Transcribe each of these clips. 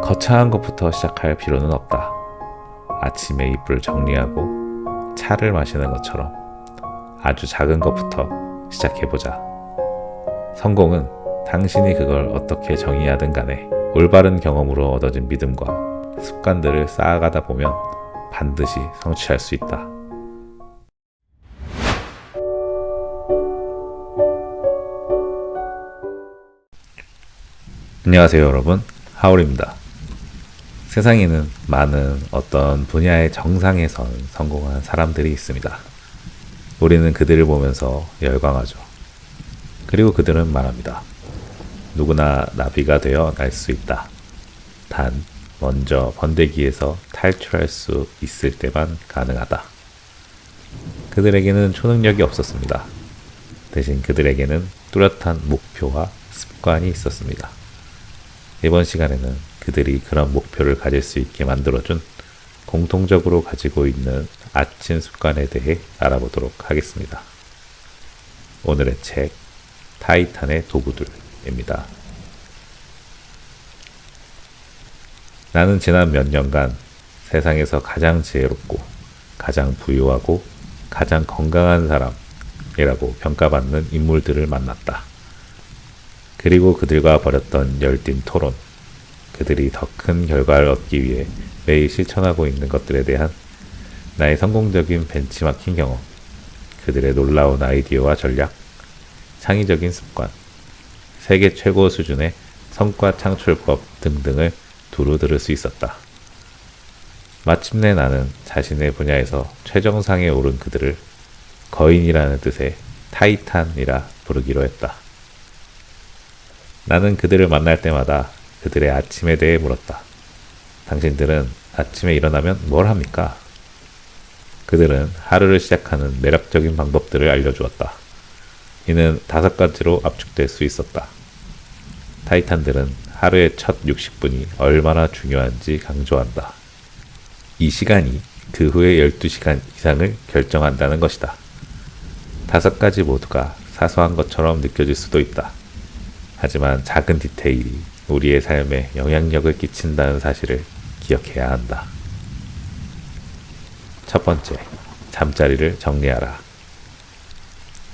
거창한 것부터 시작할 필요는 없다. 아침에 이불을 정리하고 차를 마시는 것처럼 아주 작은 것부터 시작해보자. 성공은 당신이 그걸 어떻게 정의하든 간에 올바른 경험으로 얻어진 믿음과 습관들을 쌓아가다 보면 반드시 성취할 수 있다. 안녕하세요 여러분, 하울입니다. 세상에는 많은 어떤 분야의 정상에 선 성공한 사람들이 있습니다. 우리는 그들을 보면서 열광하죠. 그리고 그들은 말합니다. 누구나 나비가 되어 날 수 있다. 단 먼저 번데기에서 탈출할 수 있을 때만 가능하다. 그들에게는 초능력이 없었습니다. 대신 그들에게는 뚜렷한 목표와 습관이 있었습니다. 이번 시간에는 그들이 그런 목표를 가질 수 있게 만들어준 공통적으로 가지고 있는 아침 습관에 대해 알아보도록 하겠습니다. 오늘의 책, 타이탄의 도구들입니다. 나는 지난 몇 년간 세상에서 가장 지혜롭고 가장 부유하고 가장 건강한 사람이라고 평가받는 인물들을 만났다. 그리고 그들과 벌였던 열띤 토론, 그들이 더 큰 결과를 얻기 위해 매일 실천하고 있는 것들에 대한 나의 성공적인 벤치마킹 경험, 그들의 놀라운 아이디어와 전략, 창의적인 습관, 세계 최고 수준의 성과 창출법 등등을 두루 들을 수 있었다. 마침내 나는 자신의 분야에서 최정상에 오른 그들을 거인이라는 뜻의 타이탄이라 부르기로 했다. 나는 그들을 만날 때마다 그들의 아침에 대해 물었다. 당신들은 아침에 일어나면 뭘 합니까? 그들은 하루를 시작하는 매력적인 방법들을 알려주었다. 이는 5가지로 압축될 수 있었다. 타이탄들은 하루의 첫 60분이 얼마나 중요한지 강조한다. 이 시간이 그 후의 12시간 이상을 결정한다는 것이다. 5가지 모두가 사소한 것처럼 느껴질 수도 있다. 하지만 작은 디테일이 우리의 삶에 영향력을 끼친다는 사실을 기억해야 한다. 첫 번째, 잠자리를 정리하라.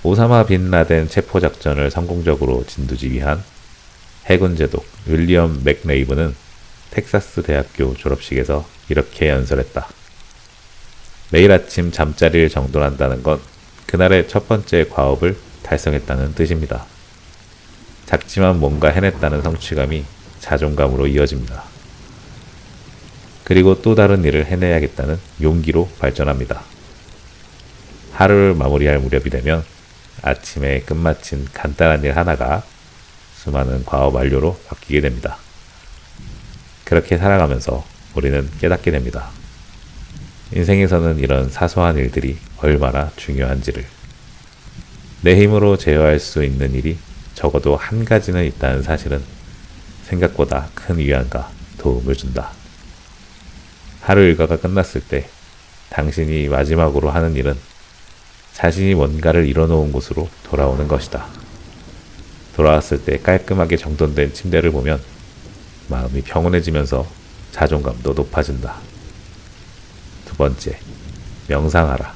오사마 빈 라덴 체포작전을 성공적으로 진두지휘한 해군 제독 윌리엄 맥레이브는 텍사스 대학교 졸업식에서 이렇게 연설했다. 매일 아침 잠자리를 정돈한다는 건 그날의 첫 번째 과업을 달성했다는 뜻입니다. 작지만 뭔가 해냈다는 성취감이 자존감으로 이어집니다. 그리고 또 다른 일을 해내야겠다는 용기로 발전합니다. 하루를 마무리할 무렵이 되면 아침에 끝마친 간단한 일 하나가 수많은 과업 완료로 바뀌게 됩니다. 그렇게 살아가면서 우리는 깨닫게 됩니다. 인생에서는 이런 사소한 일들이 얼마나 중요한지를. 내 힘으로 제어할 수 있는 일이 적어도 한 가지는 있다는 사실은 생각보다 큰 위안과 도움을 준다. 하루 일과가 끝났을 때 당신이 마지막으로 하는 일은 자신이 뭔가를 이뤄놓은 곳으로 돌아오는 것이다. 돌아왔을 때 깔끔하게 정돈된 침대를 보면 마음이 평온해지면서 자존감도 높아진다. 두 번째, 명상하라.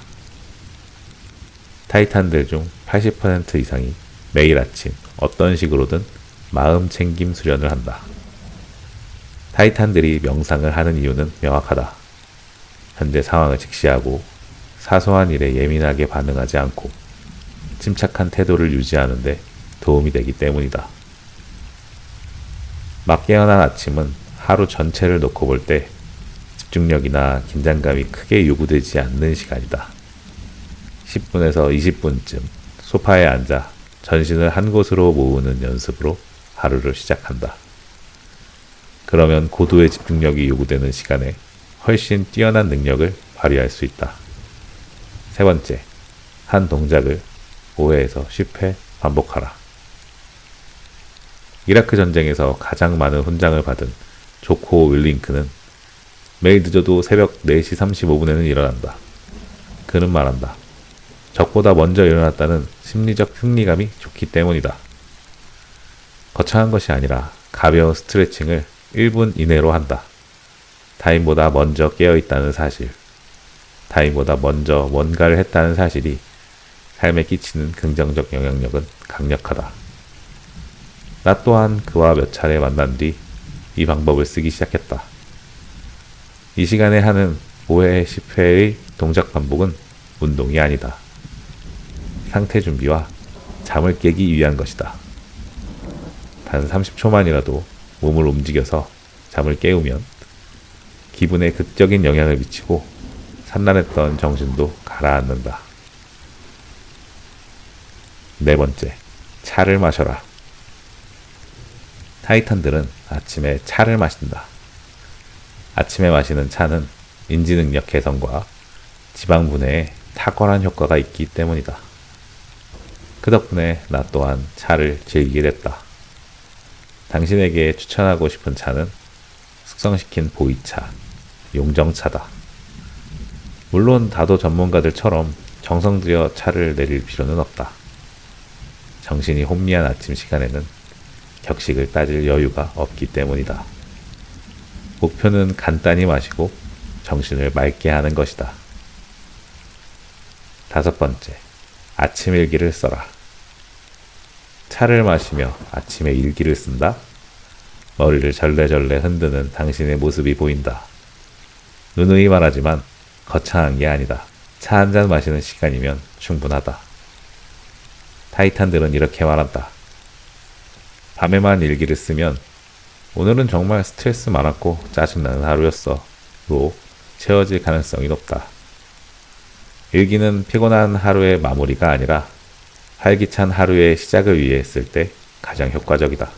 타이탄들 중 80% 이상이 매일 아침 어떤 식으로든 마음 챙김 수련을 한다. 타이탄들이 명상을 하는 이유는 명확하다. 현재 상황을 직시하고 사소한 일에 예민하게 반응하지 않고 침착한 태도를 유지하는 데 도움이 되기 때문이다. 막 깨어난 아침은 하루 전체를 놓고 볼 때 집중력이나 긴장감이 크게 요구되지 않는 시간이다. 10분에서 20분쯤 소파에 앉아 전신을 한 곳으로 모으는 연습으로 하루를 시작한다. 그러면 고도의 집중력이 요구되는 시간에 훨씬 뛰어난 능력을 발휘할 수 있다. 세 번째, 한 동작을 5회에서 10회 반복하라. 이라크 전쟁에서 가장 많은 훈장을 받은 조코 윌링크는 매일 늦어도 새벽 4시 35분에는 일어난다. 그는 말한다. 적보다 먼저 일어났다는 심리적 승리감이 좋기 때문이다. 거창한 것이 아니라 가벼운 스트레칭을 1분 이내로 한다. 타인보다 먼저 깨어있다는 사실, 타인보다 먼저 뭔가를 했다는 사실이 삶에 끼치는 긍정적 영향력은 강력하다. 나 또한 그와 몇 차례 만난 뒤 이 방법을 쓰기 시작했다. 이 시간에 하는 5회, 10회의 동작 반복은 운동이 아니다. 상태 준비와 잠을 깨기 위한 것이다. 단 30초만이라도 몸을 움직여서 잠을 깨우면 기분에 극적인 영향을 미치고 산란했던 정신도 가라앉는다. 네 번째, 차를 마셔라. 타이탄들은 아침에 차를 마신다. 아침에 마시는 차는 인지능력 개선과 지방 분해에 탁월한 효과가 있기 때문이다. 그 덕분에 나 또한 차를 즐기게 됐다. 당신에게 추천하고 싶은 차는 숙성시킨 보이차, 용정차다. 물론 다도 전문가들처럼 정성 들여 차를 내릴 필요는 없다. 정신이 혼미한 아침 시간에는 격식을 따질 여유가 없기 때문이다. 목표는 간단히 마시고 정신을 맑게 하는 것이다. 다섯 번째, 아침 일기를 써라. 차를 마시며 아침에 일기를 쓴다? 머리를 절레절레 흔드는 당신의 모습이 보인다. 누누이 말하지만 거창한 게 아니다. 차 한 잔 마시는 시간이면 충분하다. 타이탄들은 이렇게 말한다. 밤에만 일기를 쓰면 오늘은 정말 스트레스 많았고 짜증나는 하루였어 로 채워질 가능성이 높다. 일기는 피곤한 하루의 마무리가 아니라 활기찬 하루의 시작을 위해 쓸 때 가장 효과적이다.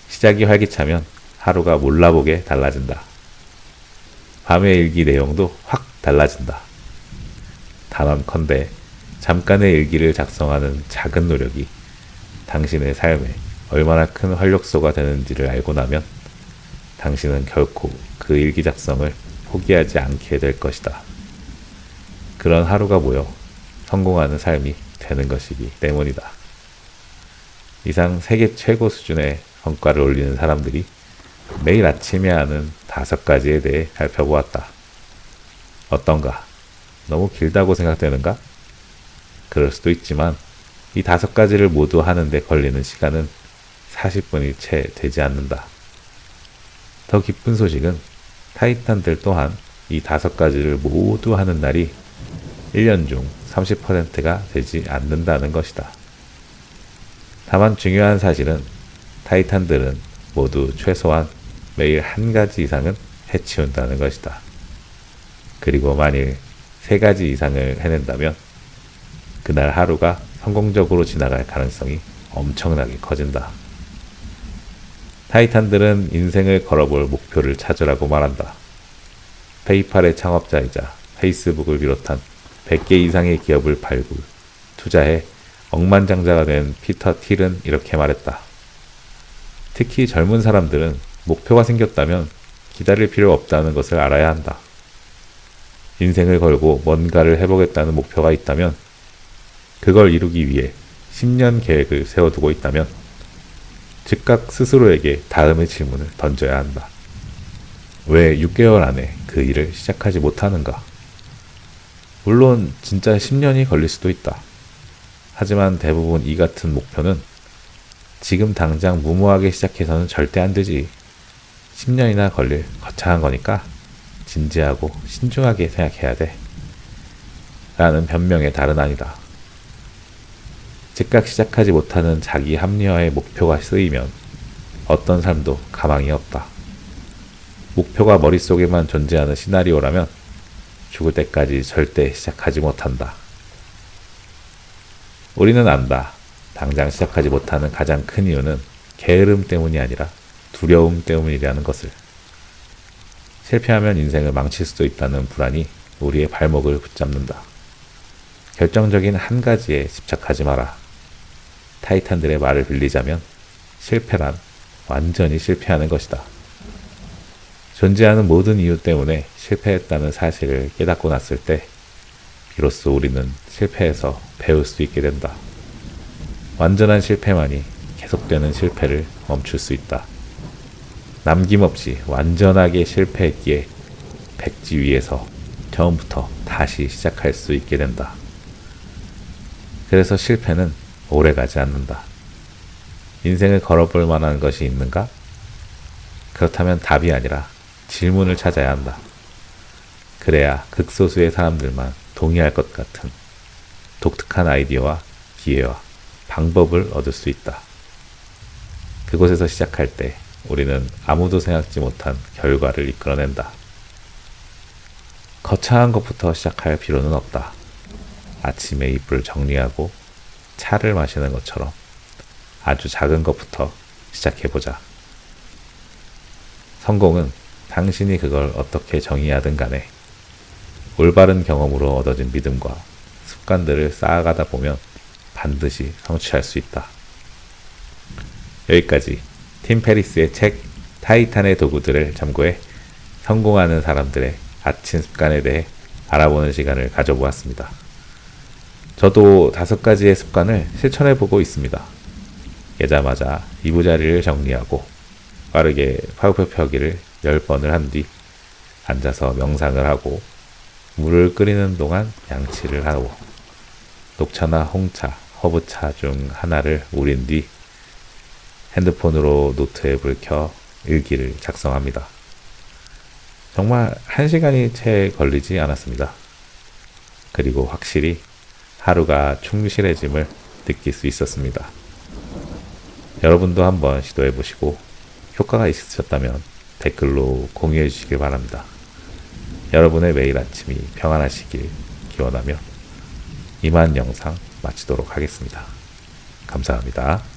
시작이 활기차면 하루가 몰라보게 달라진다. 밤의 일기 내용도 확 달라진다. 단언컨대 잠깐의 일기를 작성하는 작은 노력이 당신의 삶에 얼마나 큰 활력소가 되는지를 알고 나면 당신은 결코 그 일기 작성을 포기하지 않게 될 것이다. 그런 하루가 모여 성공하는 삶이 되는 것이기 때문이다. 이상 세계 최고 수준의 성과를 올리는 사람들이 매일 아침에 하는 5가지에 대해 살펴보았다. 어떤가? 너무 길다고 생각되는가? 그럴 수도 있지만 이 5가지를 모두 하는데 걸리는 시간은 40분이 채 되지 않는다. 더 기쁜 소식은 타이탄들 또한 이 5가지를 모두 하는 날이 1년 중 30%가 되지 않는다는 것이다. 다만 중요한 사실은 타이탄들은 모두 최소한 매일 1가지 이상은 해치운다는 것이다. 그리고 만일 3가지 이상을 해낸다면 그날 하루가 성공적으로 지나갈 가능성이 엄청나게 커진다. 타이탄들은 인생을 걸어볼 목표를 찾으라고 말한다. 페이팔의 창업자이자 페이스북을 비롯한 100개 이상의 기업을 발굴, 투자해 억만장자가 된 피터 틸은 이렇게 말했다. 특히 젊은 사람들은 목표가 생겼다면 기다릴 필요 없다는 것을 알아야 한다. 인생을 걸고 뭔가를 해보겠다는 목표가 있다면 그걸 이루기 위해 10년 계획을 세워두고 있다면 즉각 스스로에게 다음의 질문을 던져야 한다. 왜 6개월 안에 그 일을 시작하지 못하는가? 물론 진짜 10년이 걸릴 수도 있다. 하지만 대부분 이 같은 목표는 지금 당장 무모하게 시작해서는 절대 안 되지. 10년이나 걸릴 거창한 거니까 진지하고 신중하게 생각해야 돼. 라는 변명의 다른 아니다. 즉각 시작하지 못하는 자기 합리화의 목표가 쓰이면 어떤 삶도 가망이 없다. 목표가 머릿속에만 존재하는 시나리오라면 죽을 때까지 절대 시작하지 못한다. 우리는 안다. 당장 시작하지 못하는 가장 큰 이유는 게으름 때문이 아니라 두려움 때문이라는 것을. 실패하면 인생을 망칠 수도 있다는 불안이 우리의 발목을 붙잡는다. 결정적인 한 가지에 집착하지 마라. 타이탄들의 말을 빌리자면 실패란 완전히 실패하는 것이다. 존재하는 모든 이유 때문에 실패했다는 사실을 깨닫고 났을 때 비로소 우리는 실패에서 배울 수 있게 된다. 완전한 실패만이 계속되는 실패를 멈출 수 있다. 남김없이 완전하게 실패했기에 백지 위에서 처음부터 다시 시작할 수 있게 된다. 그래서 실패는 오래가지 않는다. 인생을 걸어볼 만한 것이 있는가? 그렇다면 답이 아니라 질문을 찾아야 한다. 그래야 극소수의 사람들만 동의할 것 같은 독특한 아이디어와 기회와 방법을 얻을 수 있다. 그곳에서 시작할 때 우리는 아무도 생각지 못한 결과를 이끌어낸다. 거창한 것부터 시작할 필요는 없다. 아침에 이불을 정리하고 차를 마시는 것처럼 아주 작은 것부터 시작해보자. 성공은 당신이 그걸 어떻게 정의하든 간에 올바른 경험으로 얻어진 믿음과 습관들을 쌓아가다 보면 반드시 성취할 수 있다. 여기까지 팀 페리스의 책 타이탄의 도구들을 참고해 성공하는 사람들의 아침 습관에 대해 알아보는 시간을 가져보았습니다. 저도 5가지의 습관을 실천해보고 있습니다. 깨자마자 이부자리를 정리하고 빠르게 파우펴펴기를 10번을 한 뒤 앉아서 명상을 하고 물을 끓이는 동안 양치를 하고 녹차나 홍차, 허브차 중 하나를 우린 뒤 핸드폰으로 노트 앱을 켜 일기를 작성합니다. 정말 1시간이 채 걸리지 않았습니다. 그리고 확실히 하루가 충실해짐을 느낄 수 있었습니다. 여러분도 한번 시도해보시고 효과가 있으셨다면 댓글로 공유해 주시길 바랍니다. 여러분의 매일 아침이 평안하시길 기원하며 이만 영상 마치도록 하겠습니다. 감사합니다.